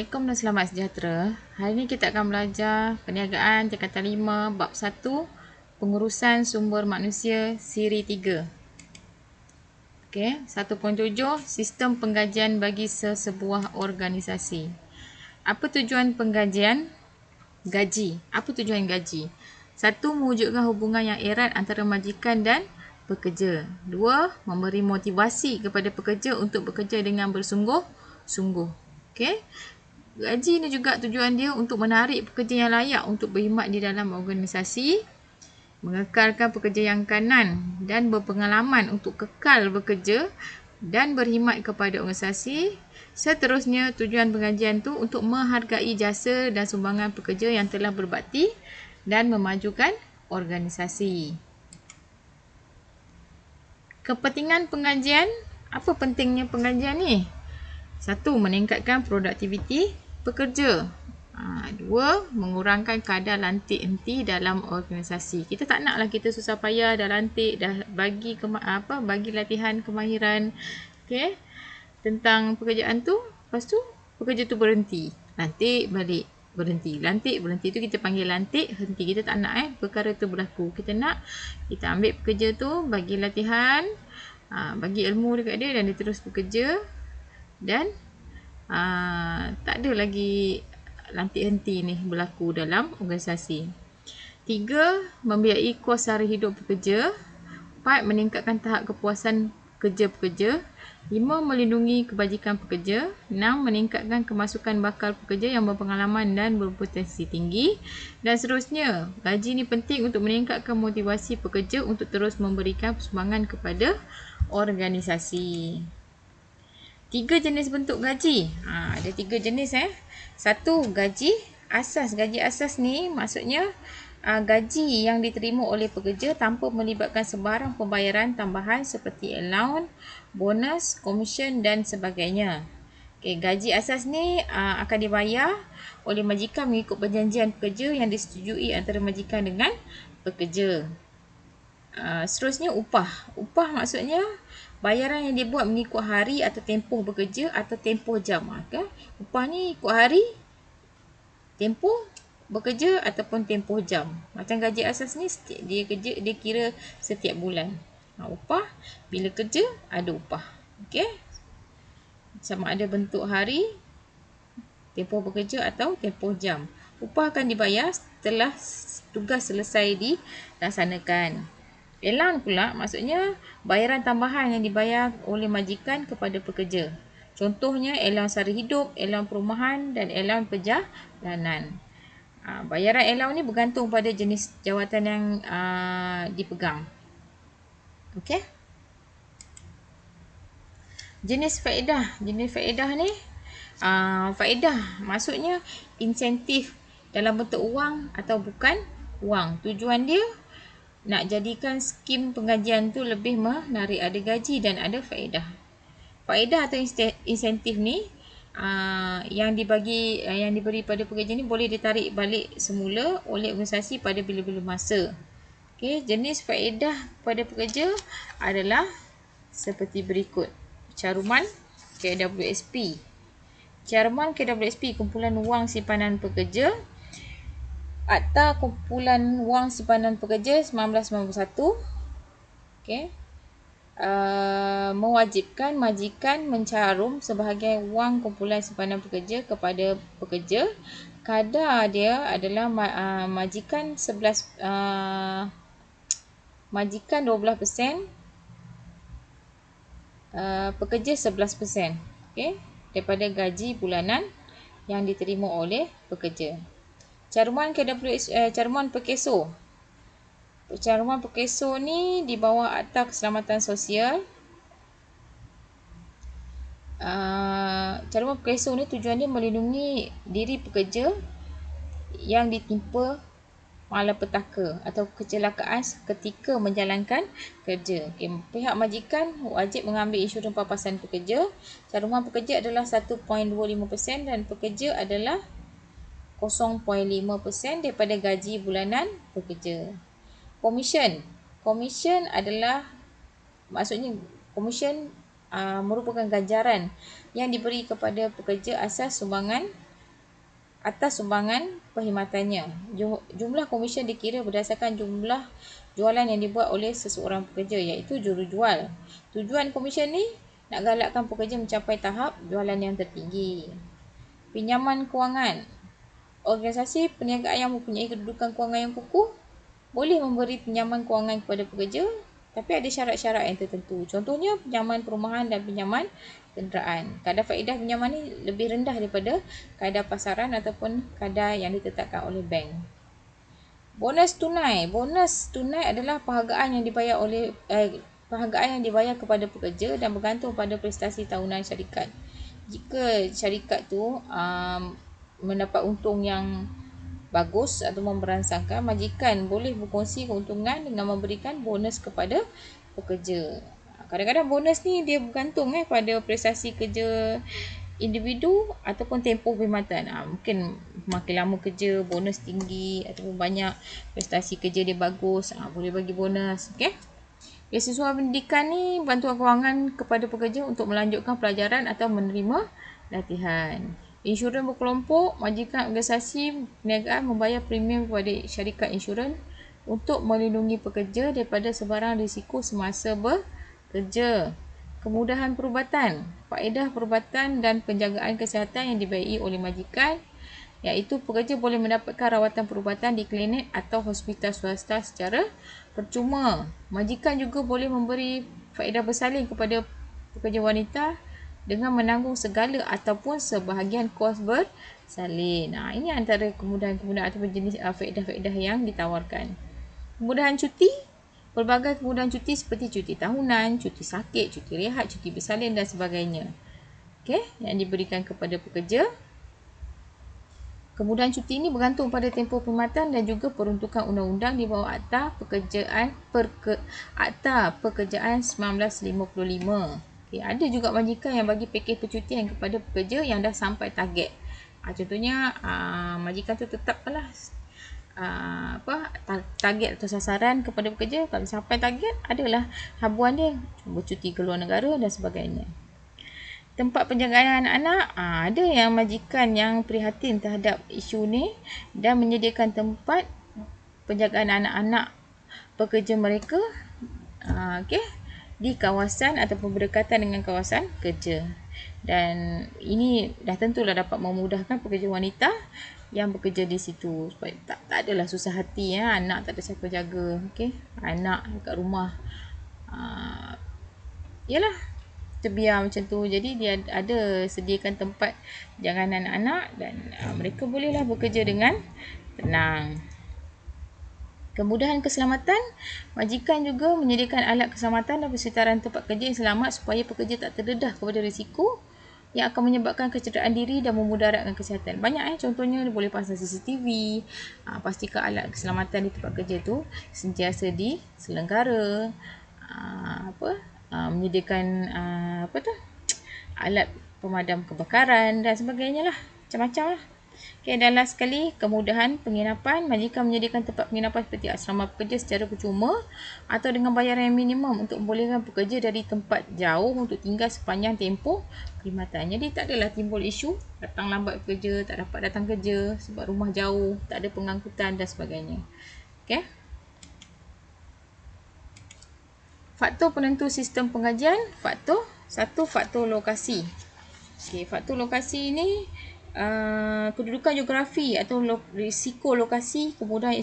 Assalamualaikum dan selamat sejahtera. Hari ini kita akan belajar perniagaan tingkatan 5 bab 1 pengurusan sumber manusia siri 3. Okey, 1.7 sistem penggajian bagi sesebuah organisasi. Apa tujuan penggajian? Gaji. Apa tujuan gaji? 1. Mewujudkan hubungan yang erat antara majikan dan pekerja. 2. Memberi motivasi kepada pekerja untuk bekerja dengan bersungguh-sungguh. Okey. Gaji ni juga tujuan dia untuk menarik pekerja yang layak untuk berkhidmat di dalam organisasi, mengekalkan pekerja yang kanan dan berpengalaman untuk kekal bekerja dan berkhidmat kepada organisasi. Seterusnya, tujuan penggajian tu untuk menghargai jasa dan sumbangan pekerja yang telah berbakti dan memajukan organisasi. Kepentingan penggajian, apa pentingnya penggajian ni? 1. Meningkatkan produktiviti pekerja. 2. Mengurangkan kadar lantik henti dalam organisasi. Kita tak naklah kita susah payah dah lantik, dah bagi bagi latihan kemahiran tentang pekerjaan tu, lepas tu pekerja tu berhenti. Lantik balik, berhenti. Lantik berhenti tu kita panggil lantik henti. Kita tak nak perkara tu berlaku. Kita nak kita ambil pekerja tu, bagi latihan, bagi ilmu dekat dia dan dia terus bekerja. Dan tak ada lagi lantik henti ni berlaku dalam organisasi. 3. Membiayai kos sara hidup pekerja. 4. Meningkatkan tahap kepuasan kerja pekerja. 5. Melindungi kebajikan pekerja. 6. Meningkatkan kemasukan bakal pekerja yang berpengalaman dan berpotensi tinggi. Dan seterusnya. Gaji ni penting untuk meningkatkan motivasi pekerja untuk terus memberikan sumbangan kepada organisasi. 3 jenis bentuk gaji. Ada 3 jenis 1. Gaji asas. Gaji asas ni maksudnya gaji yang diterima oleh pekerja tanpa melibatkan sebarang pembayaran tambahan seperti allowance, bonus, komisen dan sebagainya. Gaji asas ni akan dibayar oleh majikan mengikut perjanjian pekerja yang disetujui antara majikan dengan pekerja. Seterusnya upah. Upah maksudnya bayaran yang dibuat mengikut hari atau tempoh bekerja atau tempoh jam. Upah ni ikut hari, tempoh bekerja ataupun tempoh jam. Macam gaji asas ni dia kira setiap bulan. Upah bila kerja ada upah. Sama ada bentuk hari, tempoh bekerja atau tempoh jam. Upah akan dibayar setelah tugas selesai dilaksanakan. Allowance pula maksudnya bayaran tambahan yang dibayar oleh majikan kepada pekerja. Contohnya allowance sara hidup, allowance perumahan dan allowance perjalanan. Bayaran allowance ni bergantung pada jenis jawatan yang dipegang. Okey. Jenis faedah. Jenis faedah ni faedah maksudnya insentif dalam bentuk wang atau bukan wang. Tujuan dia nak jadikan skim penggajian tu lebih menarik, ada gaji dan ada faedah. Faedah atau insentif ni yang diberi pada pekerja ni boleh ditarik balik semula oleh organisasi pada bila-bila masa. Jenis faedah pada pekerja adalah seperti berikut. Caruman KWSP. Caruman KWSP, kumpulan wang simpanan pekerja. Akta Kumpulan Wang Simpanan Pekerja 1991 mewajibkan majikan mencarum sebahagian wang kumpulan simpanan pekerja kepada pekerja. Kadar dia adalah majikan 12%, pekerja 11%, daripada gaji bulanan yang diterima oleh pekerja. Caruman Perkeso. Caruman Perkeso ni di bawah Akta Keselamatan Sosial. Caruman Perkeso ni tujuan dia melindungi diri pekerja yang ditimpa malapetaka atau kecelakaan ketika menjalankan kerja. Pihak majikan wajib mengambil insurans papasan pekerja. Caruman pekerja adalah 1.25% dan pekerja adalah 0.5% daripada gaji bulanan pekerja. Komisen adalah maksudnya komisen merupakan ganjaran yang diberi kepada pekerja asas sumbangan atas sumbangan perkhidmatannya. Jumlah komisen dikira berdasarkan jumlah jualan yang dibuat oleh seseorang pekerja, iaitu jurujual. Tujuan komisen ni nak galakkan pekerja mencapai tahap jualan yang tertinggi. Pinjaman kewangan. Organisasi perniagaan yang mempunyai kedudukan kewangan yang kukuh boleh memberi pinjaman kewangan kepada pekerja, tapi ada syarat-syarat yang tertentu. Contohnya pinjaman perumahan dan pinjaman kenderaan. Kadar faedah pinjaman ni lebih rendah daripada kadar pasaran ataupun kadar yang ditetapkan oleh bank. Bonus tunai. Bonus tunai adalah penghargaan yang dibayar kepada pekerja dan bergantung pada prestasi tahunan syarikat. Jika syarikat tu mendapat untung yang bagus atau merangsangkan, majikan boleh berkongsi keuntungan dengan memberikan bonus kepada pekerja. Kadang-kadang bonus ni dia bergantung pada prestasi kerja individu ataupun tempoh perkhidmatan. Mungkin makin lama kerja bonus tinggi, ataupun banyak prestasi kerja dia bagus, boleh bagi bonus. Okey. Beasiswa pendidikan ni bantuan kewangan kepada pekerja untuk melanjutkan pelajaran atau menerima latihan. Insurans berkelompok, majikan organisasi perniagaan membayar premium kepada syarikat insurans untuk melindungi pekerja daripada sebarang risiko semasa bekerja. Kemudahan perubatan. Faedah perubatan dan penjagaan kesihatan yang dibayari oleh majikan, iaitu pekerja boleh mendapatkan rawatan perubatan di klinik atau hospital swasta secara percuma. Majikan juga boleh memberi faedah bersalin kepada pekerja wanita dengan menanggung segala ataupun sebahagian kos bersalin. Ini antara kemudahan-kemudahan atau jenis faedah-faedah yang ditawarkan. Kemudahan cuti. Pelbagai kemudahan cuti seperti cuti tahunan, cuti sakit, cuti rehat, cuti bersalin dan sebagainya. Okey, yang diberikan kepada pekerja. Kemudahan cuti ini bergantung pada tempoh perkhidmatan dan juga peruntukan undang-undang di bawah Akta Pekerjaan 1955. Okay, ada juga majikan yang bagi pakej percutian kepada pekerja yang dah sampai target. Contohnya majikan tu tetapkanlah target atau sasaran kepada pekerja. Kalau sampai target, adalah habuan dia bercuti ke luar negara dan sebagainya. Tempat penjagaan anak-anak, ada yang majikan yang prihatin terhadap isu ni dan menyediakan tempat penjagaan anak-anak pekerja mereka di kawasan ataupun berdekatan dengan kawasan kerja. Dan ini dah tentulah dapat memudahkan pekerja wanita yang bekerja di situ, supaya tak adalah susah hati anak tak ada siapa jaga. Anak dekat rumah yalah terbiar macam tu. Jadi dia ada sediakan tempat jangan anak-anak dan mereka bolehlah bekerja dengan tenang. Kemudahan keselamatan. Majikan juga menyediakan alat keselamatan dan persitaran tempat kerja yang selamat supaya pekerja tak terdedah kepada risiko yang akan menyebabkan kecederaan diri dan memudaratkan kesihatan. Banyak contohnya dia boleh pasang CCTV, pastikan alat keselamatan di tempat kerja tu sentiasa diselenggara, menyediakan alat pemadam kebakaran dan sebagainya lah, macam-macam lah. Dan last sekali, kemudahan penginapan. Majikan menyediakan tempat penginapan seperti asrama pekerja secara percuma atau dengan bayaran yang minimum untuk membolehkan pekerja dari tempat jauh untuk tinggal sepanjang tempoh perkhidmatan. Jadi tak adalah timbul isu datang lambat kerja, tak dapat datang kerja sebab rumah jauh, tak ada pengangkutan dan sebagainya. Faktor penentu sistem pengajian. Faktor lokasi. Faktor lokasi ni kedudukan geografi atau risiko lokasi, kemudahan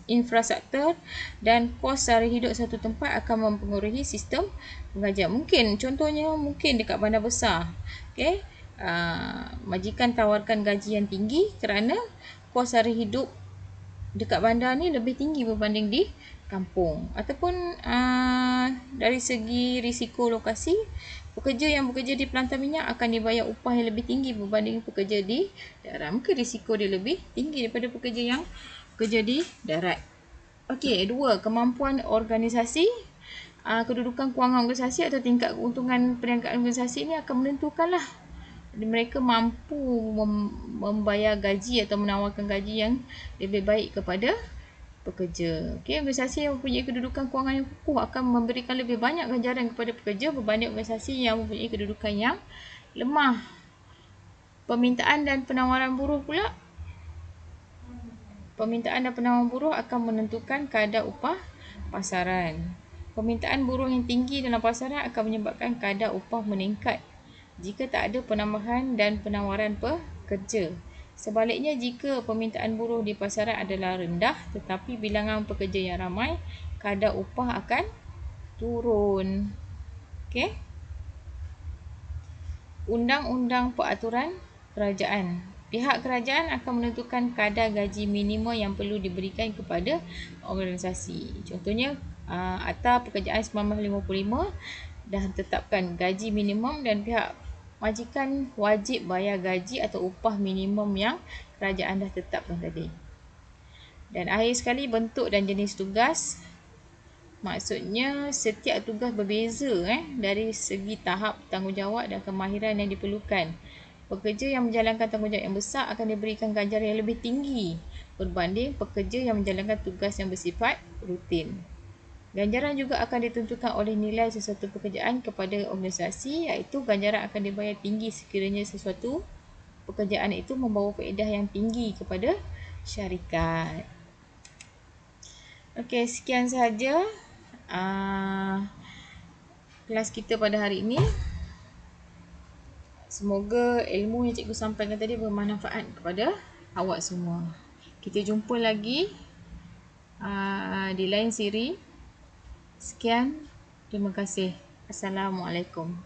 infrastruktur dan kos sara hidup satu tempat akan mempengaruhi sistem pengajian. Contohnya dekat bandar besar, majikan tawarkan gaji yang tinggi kerana kos sara hidup dekat bandar ni lebih tinggi berbanding di kampung. Ataupun dari segi risiko lokasi, pekerja yang bekerja di pelantar minyak akan dibayar upah yang lebih tinggi berbanding pekerja di darat. Mungkin risiko dia lebih tinggi daripada pekerja yang bekerja di darat. Dua, kemampuan organisasi. Kedudukan kewangan organisasi atau tingkat keuntungan perniagaan organisasi ini akan menentukanlah mereka mampu membayar gaji atau menawarkan gaji yang lebih baik kepada pekerja. Organisasi yang mempunyai kedudukan kewangan yang kukuh akan memberikan lebih banyak ganjaran kepada pekerja berbanding organisasi yang mempunyai kedudukan yang lemah. Permintaan dan penawaran buruh pula. Permintaan dan penawaran buruh akan menentukan kadar upah pasaran. Permintaan buruh yang tinggi dalam pasaran akan menyebabkan kadar upah meningkat jika tak ada penambahan dan penawaran pekerja. Sebaliknya, jika permintaan buruh di pasaran adalah rendah tetapi bilangan pekerja yang ramai, kadar upah akan turun. Okey. Undang-undang peraturan kerajaan. Pihak kerajaan akan menentukan kadar gaji minima yang perlu diberikan kepada organisasi. Contohnya, Akta Pekerjaan 1955 dah tetapkan gaji minimum dan pihak majikan wajib bayar gaji atau upah minimum yang kerajaan dah tetapkan tadi. Dan akhir sekali, bentuk dan jenis tugas. Maksudnya setiap tugas berbeza dari segi tahap tanggungjawab dan kemahiran yang diperlukan. Pekerja yang menjalankan tanggungjawab yang besar akan diberikan ganjaran yang lebih tinggi berbanding pekerja yang menjalankan tugas yang bersifat rutin. Ganjaran juga akan ditentukan oleh nilai sesuatu pekerjaan kepada organisasi, iaitu ganjaran akan dibayar tinggi sekiranya sesuatu pekerjaan itu membawa faedah yang tinggi kepada syarikat. Okey, sekian sahaja kelas kita pada hari ini. Semoga ilmu yang cikgu sampaikan tadi bermanfaat kepada awak semua. Kita jumpa lagi di lain siri. Sekian, terima kasih. Assalamualaikum.